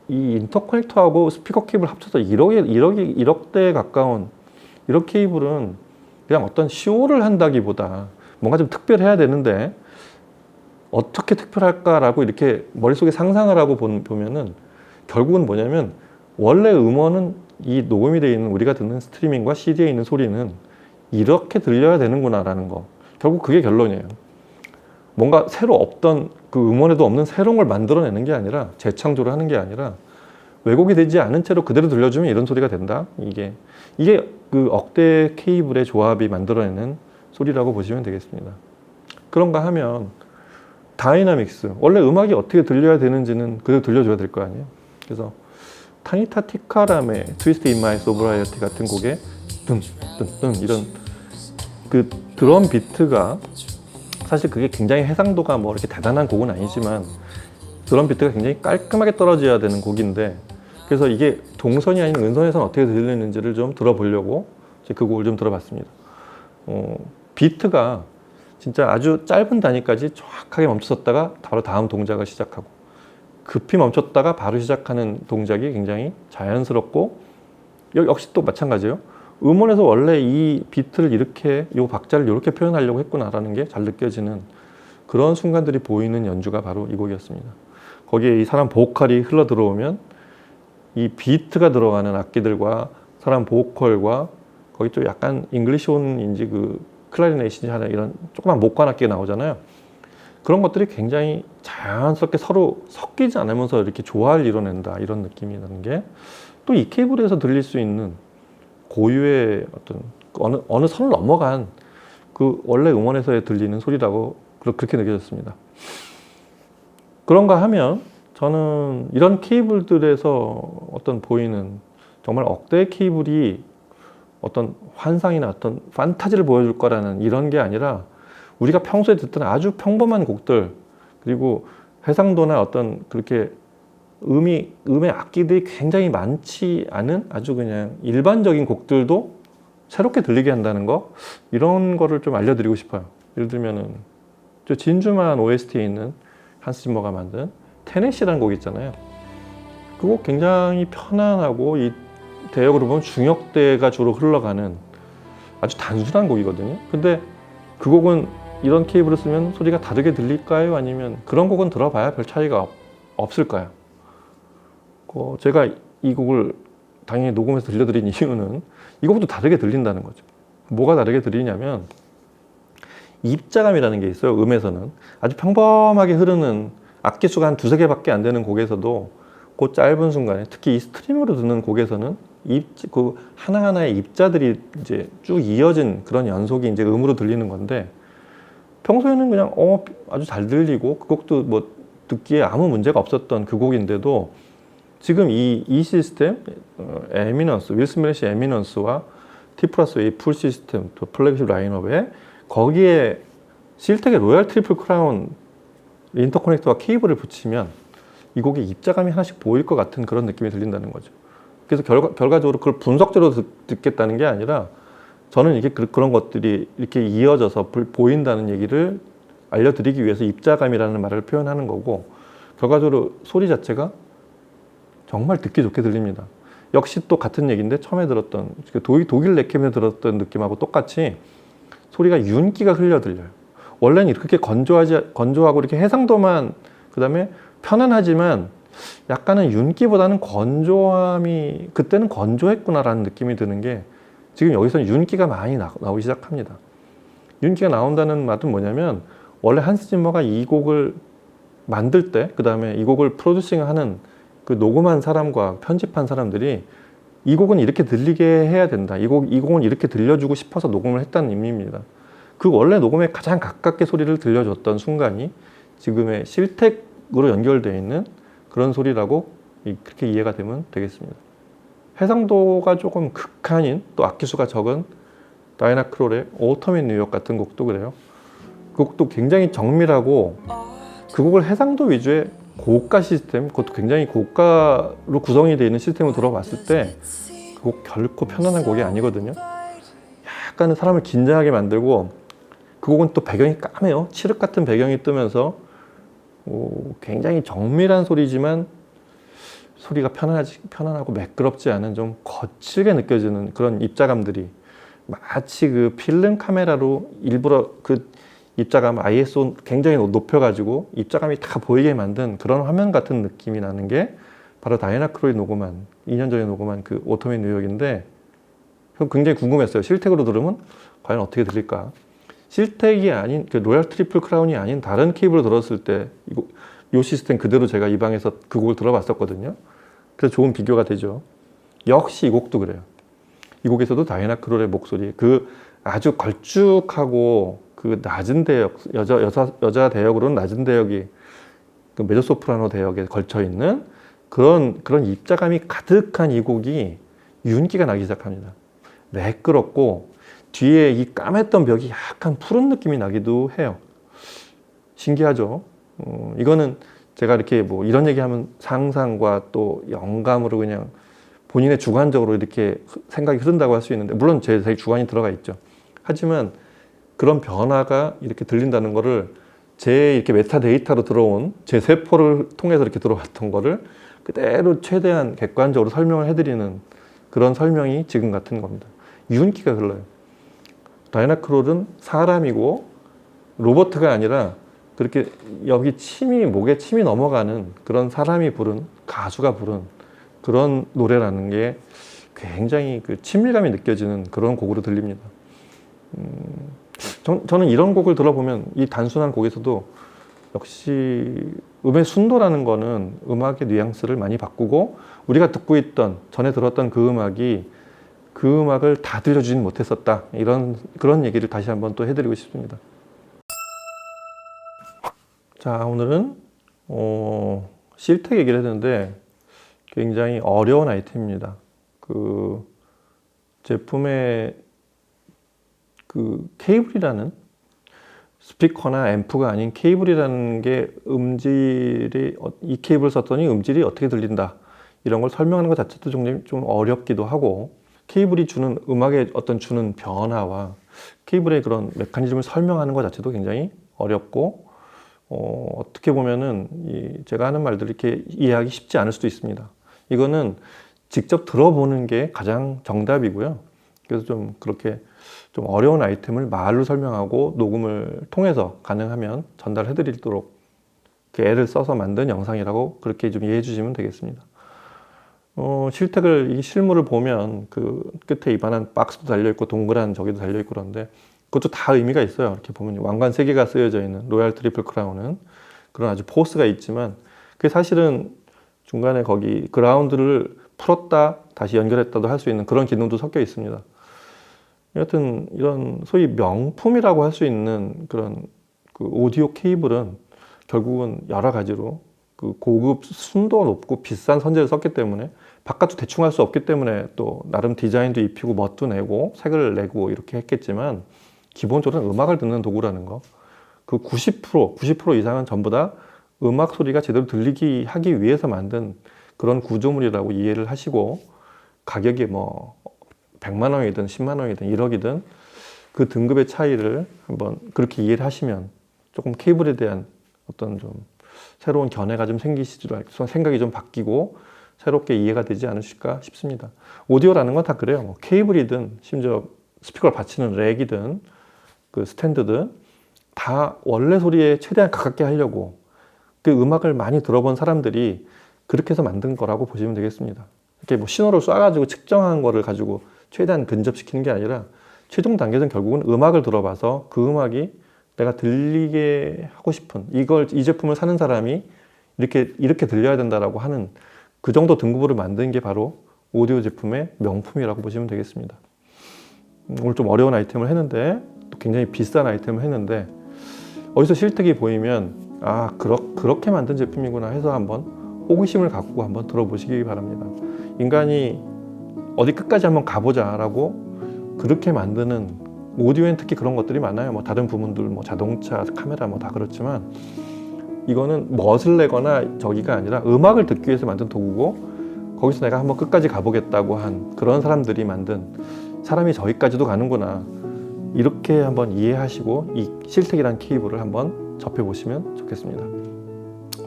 인터커넥터하고 스피커 케이블 합쳐서 1억대에 가까운 이런 케이블은 그냥 어떤 쇼를 한다기보다 뭔가 좀 특별해야 되는데 어떻게 특별할까라고 이렇게 머릿속에 상상을 하고 보면은 결국은 뭐냐면, 원래 음원은 이 녹음이 되어 있는 우리가 듣는 스트리밍과 CD에 있는 소리는 이렇게 들려야 되는구나라는 거, 결국 그게 결론이에요. 뭔가 새로 없던, 그 음원에도 없는 새로운 걸 만들어내는 게 아니라, 재창조를 하는 게 아니라 왜곡이 되지 않은 채로 그대로 들려주면 이런 소리가 된다. 이게 그 억대 케이블의 조합이 만들어내는 소리라고 보시면 되겠습니다. 그런가 하면 다이나믹스. 원래 음악이 어떻게 들려야 되는지는 그대로 들려줘야 될 거 아니에요. 그래서 타니타 티카람의 트위스트 인 마이 소브라이어티 같은 곡에 뜬뜬뜬 이런 그 드럼 비트가 사실 그게 굉장히 해상도가 뭐 이렇게 대단한 곡은 아니지만 드럼 비트가 굉장히 깔끔하게 떨어져야 되는 곡인데 그래서 이게 동선이 아닌 은선에서는 어떻게 들리는지를 좀 들어보려고 그 곡을 좀 들어봤습니다. 비트가 진짜 아주 짧은 단위까지 정확하게 멈췄다가 바로 다음 동작을 시작하고 급히 멈췄다가 바로 시작하는 동작이 굉장히 자연스럽고 역시 또 마찬가지예요. 음원에서 원래 이 비트를 이렇게 이 박자를 이렇게 표현하려고 했구나라는 게 잘 느껴지는 그런 순간들이 보이는 연주가 바로 이 곡이었습니다. 거기에 이 사람 보컬이 흘러 들어오면 이 비트가 들어가는 악기들과 사람 보컬과 거기 또 약간 잉글리시온인지 그 클라리넷인지 하는 이런 조그만 목관 악기가 나오잖아요. 그런 것들이 굉장히 자연스럽게 서로 섞이지 않으면서 이렇게 조화를 이뤄낸다 이런 느낌이 나는 게 또 이 케이블에서 들릴 수 있는 고유의 어떤 어느 선을 넘어간 그 원래 음원에서 들리는 소리라고 그렇게 느껴졌습니다. 그런가 하면 저는 이런 케이블들에서 어떤 보이는 정말 억대의 케이블이 어떤 환상이나 어떤 판타지를 보여줄 거라는 이런 게 아니라 우리가 평소에 듣던 아주 평범한 곡들 그리고 해상도나 어떤 그렇게 음의 악기들이 굉장히 많지 않은 아주 그냥 일반적인 곡들도 새롭게 들리게 한다는 거 이런 거를 좀 알려드리고 싶어요. 예를 들면은 저 진주만 OST에 있는 한스 짐머가 만든 테네시라는 곡 있잖아요. 그 곡 굉장히 편안하고 이 대역으로 보면 중역대가 주로 흘러가는 아주 단순한 곡이거든요. 근데 그 곡은 이런 케이블을 쓰면 소리가 다르게 들릴까요? 아니면 그런 곡은 들어봐야 별 차이가 없을까요? 제가 이 곡을 당연히 녹음해서 들려드린 이유는 이 곡도 다르게 들린다는 거죠. 뭐가 다르게 들리냐면 입자감이라는 게 있어요. 음에서는 아주 평범하게 흐르는 악기 수가 한 두세 개밖에 안 되는 곡에서도 그 짧은 순간에 특히 이 스트리밍으로 듣는 곡에서는 그 하나하나의 입자들이 이제 쭉 이어진 그런 연속이 이제 음으로 들리는 건데 평소에는 그냥 아주 잘 들리고 그 곡도 뭐 듣기에 아무 문제가 없었던 그 곡인데도 지금 이 시스템 에미넌스 윌 스미스의 에미넌스와 T+A 풀 시스템 또 플래그십 라인업에 거기에 실텍의 로얄 트리플 크라운 인터커넥터와 케이블을 붙이면 이 곡에 입자감이 하나씩 보일 것 같은 그런 느낌이 들린다는 거죠. 그래서 결과적으로 그걸 분석적으로 듣겠다는 게 아니라 저는 이게 그런 것들이 이렇게 이어져서 보인다는 얘기를 알려드리기 위해서 입자감이라는 말을 표현하는 거고 결과적으로 소리 자체가 정말 듣기 좋게 들립니다. 역시 또 같은 얘기인데 처음에 들었던 독일 렉캠에 들었던 느낌하고 똑같이 소리가 윤기가 흘려 들려요. 원래는 이렇게 건조하고 이렇게 해상도만 그다음에 편안하지만 약간은 윤기보다는 건조함이 그때는 건조했구나라는 느낌이 드는 게 지금 여기서는 윤기가 많이 나오기 시작합니다. 윤기가 나온다는 말은 뭐냐면 원래 한스 짐머가 이 곡을 만들 때 그다음에 이 곡을 프로듀싱하는 그 녹음한 사람과 편집한 사람들이 이 곡은 이렇게 들리게 해야 된다. 이 곡은 이렇게 들려주고 싶어서 녹음을 했다는 의미입니다. 그 원래 녹음에 가장 가깝게 소리를 들려줬던 순간이 지금의 실텍으로 연결되어 있는 그런 소리라고 그렇게 이해가 되면 되겠습니다. 해상도가 조금 극한인 또 악기수가 적은 다이애나 크롤의 오텀 인 뉴욕 같은 곡도 그래요. 그 곡도 굉장히 정밀하고 그 곡을 해상도 위주의 고가 시스템, 그것도 굉장히 고가로 구성이 되어 있는 시스템으로 들어봤을 때 그 곡 결코 편안한 곡이 아니거든요. 약간은 사람을 긴장하게 만들고 그 곡은 또 배경이 까매요. 칠흑 같은 배경이 뜨면서 굉장히 정밀한 소리지만 소리가 편안하고 매끄럽지 않은 좀 거칠게 느껴지는 그런 입자감들이 마치 그 필름 카메라로 일부러 그 입자감 ISO 굉장히 높여가지고 입자감이 다 보이게 만든 그런 화면 같은 느낌이 나는 게 바로 다이애나 크롤이 녹음한 2년 전에 녹음한 그 오텀 인 뉴욕인데 굉장히 궁금했어요. 실텍으로 들으면 과연 어떻게 들릴까? 실텍이 아닌 그 로얄 트리플 크라운이 아닌 다른 케이블로 들었을 때 이 시스템 그대로 제가 이 방에서 그 곡을 들어봤었거든요. 그래서 좋은 비교가 되죠. 역시 이 곡도 그래요. 이 곡에서도 다이애나 크롤의 목소리 그 아주 걸쭉하고 그 낮은 대역, 여자 대역으로는 낮은 대역이 그 메조소프라노 대역에 걸쳐 있는 그런 입자감이 가득한 이 곡이 윤기가 나기 시작합니다. 매끄럽고 뒤에 이 까맸던 벽이 약간 푸른 느낌이 나기도 해요. 신기하죠? 이거는 제가 이렇게 뭐 이런 얘기하면 상상과 또 영감으로 그냥 본인의 주관적으로 이렇게 생각이 흐른다고 할 수 있는데, 물론 제 주관이 들어가 있죠. 하지만 그런 변화가 이렇게 들린다는 거를 제 이렇게 메타데이터로 들어온 제 세포를 통해서 이렇게 들어왔던 거를 그대로 최대한 객관적으로 설명을 해드리는 그런 설명이 지금 같은 겁니다. 윤기가 흘러요. 다이애나 크롤은 사람이고 로버트가 아니라 그렇게 여기 목에 침이 넘어가는 그런 사람이 부른, 가수가 부른 그런 노래라는 게 굉장히 그 친밀감이 느껴지는 그런 곡으로 들립니다. 저는 이런 곡을 들어보면 이 단순한 곡에서도 역시 음의 순도라는 거는 음악의 뉘앙스를 많이 바꾸고, 우리가 듣고 있던, 전에 들었던 그 음악이 그 음악을 다 들려주진 못했었다, 그런 얘기를 다시 한번 또 해드리고 싶습니다. 자, 오늘은 실텍 얘기를 했는데 굉장히 어려운 아이템입니다. 그 제품의 그 케이블이라는, 스피커나 앰프가 아닌 케이블이라는 게 음질이, 이 케이블을 썼더니 음질이 어떻게 들린다, 이런 걸 설명하는 것 자체도 좀 어렵기도 하고, 케이블이 주는 음악에 주는 변화와 케이블의 그런 메커니즘을 설명하는 것 자체도 굉장히 어렵고, 어떻게 보면은 제가 하는 말들을 이렇게 이해하기 쉽지 않을 수도 있습니다. 이거는 직접 들어보는 게 가장 정답이고요. 그래서 좀 그렇게 좀 어려운 아이템을 말로 설명하고 녹음을 통해서 가능하면 전달해 드리도록 애를 써서 만든 영상이라고 그렇게 좀 이해해 주시면 되겠습니다. 이 실물을 보면 그 끝에 이만한 박스도 달려있고 동그란 저기도 달려있고 그런데 그것도 다 의미가 있어요. 이렇게 보면 왕관 3개가 쓰여져 있는 로얄 트리플 크라운은 그런 아주 포스가 있지만, 그게 사실은 중간에 거기 그라운드를 풀었다 다시 연결했다도 할 수 있는 그런 기능도 섞여 있습니다. 여하튼 이런 소위 명품이라고 할 수 있는 그런 그 오디오 케이블은 결국은 여러 가지로 그 고급, 순도 높고 비싼 선재를 썼기 때문에, 바깥도 대충 할 수 없기 때문에 또 나름 디자인도 입히고 멋도 내고 색을 내고 이렇게 했겠지만, 기본적으로 음악을 듣는 도구라는 거, 그 90% 이상은 전부 다 음악 소리가 제대로 들리기 하기 위해서 만든 그런 구조물이라고 이해를 하시고, 가격이 뭐 100만 원이든 10만 원이든 1억이든 그 등급의 차이를 한번 그렇게 이해를 하시면 조금 케이블에 대한 어떤 좀 새로운 견해가 좀 생각이 좀 바뀌고 새롭게 이해가 되지 않으실까 싶습니다. 오디오라는 건 다 그래요. 뭐 케이블이든 심지어 스피커를 받치는 렉이든 그 스탠드든 다 원래 소리에 최대한 가깝게 하려고 그 음악을 많이 들어본 사람들이 그렇게 해서 만든 거라고 보시면 되겠습니다. 이렇게 뭐 신호를 쏴가지고 측정한 거를 가지고 최대한 근접시키는 게 아니라, 최종 단계는 결국은 음악을 들어봐서 그 음악이 내가 들리게 하고 싶은, 이 제품을 사는 사람이 이렇게 들려야 된다라고 하는 그 정도 등급으로 만든 게 바로 오디오 제품의 명품이라고 보시면 되겠습니다. 오늘 좀 어려운 아이템을 했는데, 또 굉장히 비싼 아이템을 했는데, 어디서 실택이 보이면 그렇게 만든 제품이구나 해서 한번 호기심을 갖고 한번 들어보시기 바랍니다. 인간이 어디 끝까지 한번 가보자 라고 그렇게 만드는 오디오엔 특히 그런 것들이 많아요. 뭐 다른 부문들, 뭐 자동차, 카메라 뭐 다 그렇지만, 이거는 멋을 내거나 저기가 아니라 음악을 듣기 위해서 만든 도구고, 거기서 내가 한번 끝까지 가보겠다고 한 그런 사람들이 만든, 사람이 저기까지도 가는구나, 이렇게 한번 이해하시고 이 실텍이라는 케이블을 한번 접해보시면 좋겠습니다.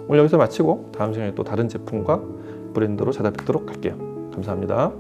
오늘 여기서 마치고 다음 시간에 또 다른 제품과 브랜드로 찾아뵙도록 할게요. 감사합니다.